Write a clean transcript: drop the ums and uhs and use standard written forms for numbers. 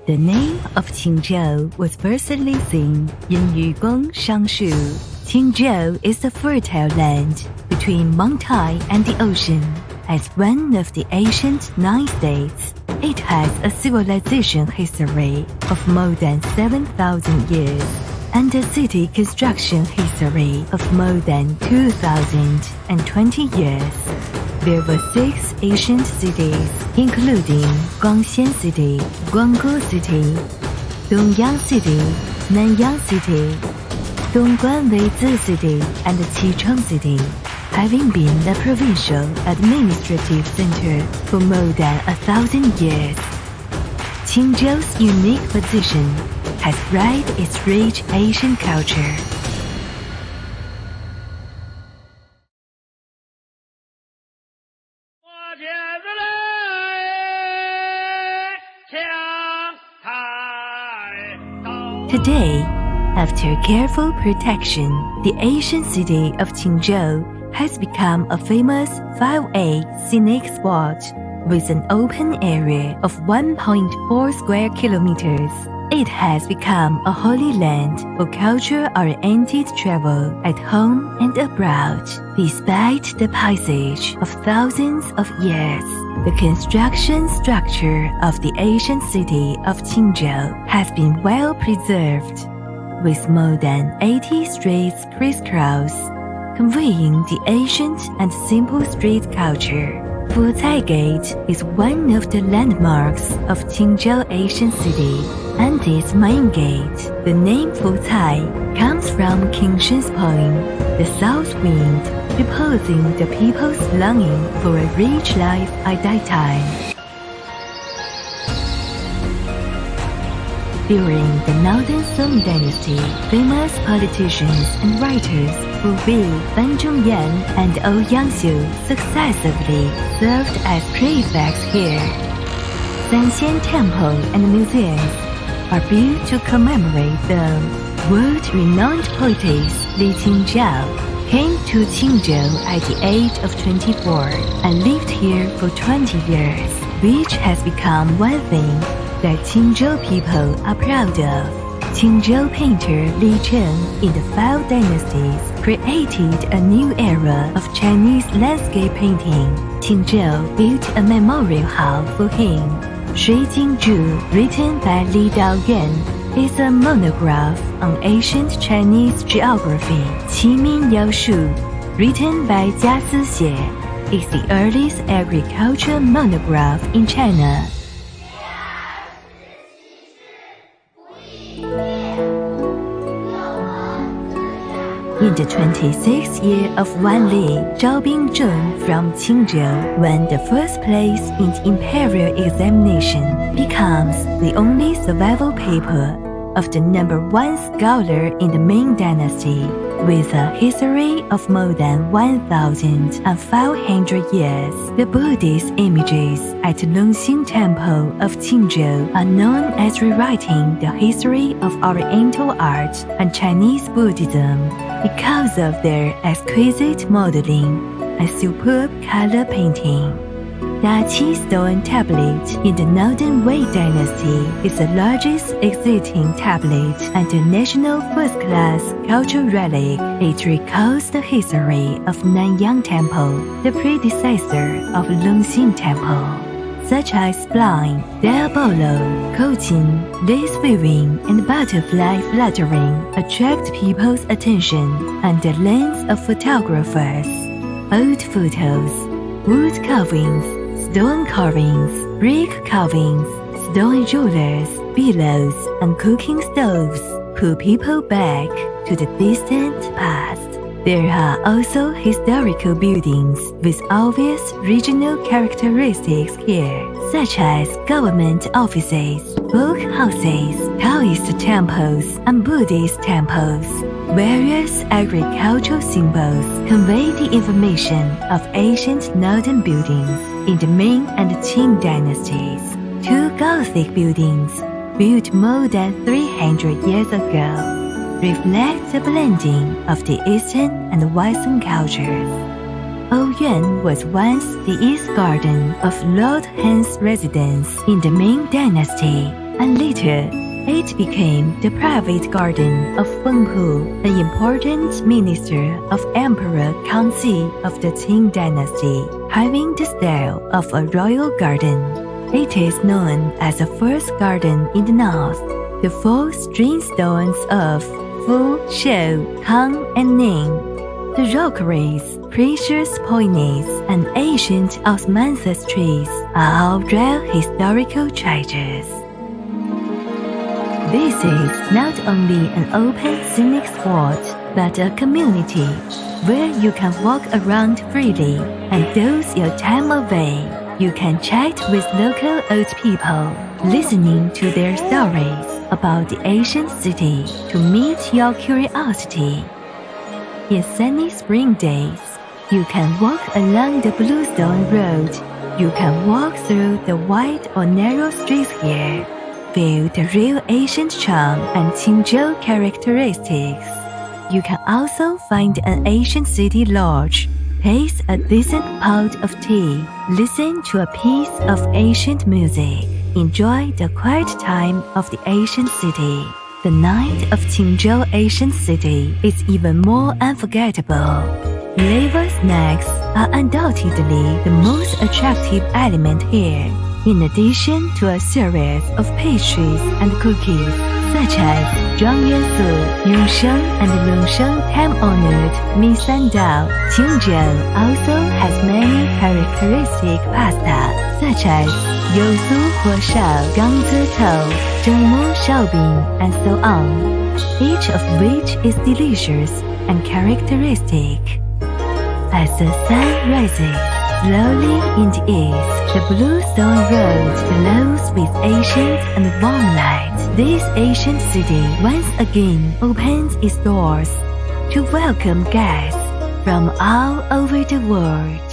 The name of Qingzhou was firstly seen in Yugong Shangshu. Qingzhou is the fertile land between Mount-Tai and the ocean. As one of the ancient 9 states, it has a civilization history of more than 7,000 years and a city construction history of more than 2,020 years. There were 6 ancient cities, including Guangxian City, Guanggu City, Dongyang City, Nanyang City, Dongguan-Weizi City, and Qicheng City, having been the provincial administrative center for more than 1,000 years. Qingzhou's unique position has bred its rich Asian culture. Today, after careful protection, the ancient city of Qingzhou has become a famous 5A scenic spot with an open area of 1.4 square kilometers. It has become a holy land for culture-oriented travel at home and abroad. Despite the passage of thousands of years, the construction structure of the ancient city of Qingzhou has been well preserved, with more than 80 streets crisscross, conveying the ancient and simple street culture. Fucai Gate is one of the landmarks of Qingzhou ancient city, and its main gate. The name Fucai comes from Qingzhou's poem, The South Wind, reposing the people's longing for a rich life at that time. During the Northern Song Dynasty, famous politicians and writers Wu Bi, Fan Zhongyan, and Ouyang Xiu successively served as prefects here. Sanxian Temple and museums are built to commemorate them. World-renowned poetess Li Qingzhou came to Qingzhou at the age of 24 and lived here for 20 years, which has become one thing that Qingzhou people are proud of. Qingzhou painter Li Chen in the 5 dynasties created a new era of Chinese landscape painting. Qingzhou built a memorial hall for him. Shui Jingzhu, written by Li Daoyuan, is a monograph on ancient Chinese geography. Qimin Yaoshu, written by Jia Zixie, is the earliest agriculture monograph in China. In the 26th year of Wan Li, Zhao Bingzhong from Qingzhou won the first place in the imperial examination, becomes the only survival paper of the #1 scholar in the Ming Dynasty, with a history of more than 1,500 years. The Buddhist images at Longxing Temple of Qingzhou are known as rewriting the history of Oriental art and Chinese Buddhism because of their exquisite modeling and superb color painting. The Qi stone tablet in the Northern Wei Dynasty is the largest existing tablet and a national first-class cultural relic. It recalls the history of Nanyang Temple, the predecessor of Longxing Temple, such as blind, diabolo, coaching, lace weaving, and butterfly fluttering attract people's attention and the lens of photographers. Old photos, wood carvings, stone carvings, brick carvings, stone jewelers, pillows, and cooking stoves pull people back to the distant past. There are also historical buildings with obvious regional characteristics here, such as government offices, folk houses, Taoist temples, and Buddhist temples. Various agricultural symbols convey the information of ancient northern buildings in the Ming and Qing dynasties. 2 Gothic buildings, built more than 300 years ago, reflect the blending of the Eastern and Western cultures. Ouyuan was once the east garden of Lord Han's residence in the Ming Dynasty. and later it became the private garden of Fenghu, an important minister of Emperor Kangxi of the Qing dynasty, having the style of a royal garden. It is known as the first garden in the north. The four string stones of Fu, Shou, Kang, and Ning, the rockeries, precious peonies, and ancient osmanthus trees are all rare historical treasures. This is not only an open scenic spot, but a community where you can walk around freely and doze your time away. You can chat with local old people, listening to their stories about the ancient city to meet your curiosity. In sunny spring days, you can walk along the Bluestone Road. You can walk through the wide or narrow streets here. Feel the real ancient charm and Qingzhou characteristics. You can also find an ancient city lodge, taste a decent pot of tea, listen to a piece of ancient music, enjoy the quiet time of the ancient city. The night of Qingzhou ancient city is even more unforgettable. Flavor snacks are undoubtedly the most attractive element here, in addition to a series of pastries and cookies, such as Zhuangyuansu, Yongsheng, and Longsheng time-honored Misandao. Qingzhou also has many characteristic pasta, such as Yousu Huoshao, Gangzi Tou, Zhengmu Shaobing, and so on, each of which is delicious and characteristic. As the sun rises slowly in the east, the Bluestone Road glows with ancient and warm light. This ancient city once again opens its doors to welcome guests from all over the world.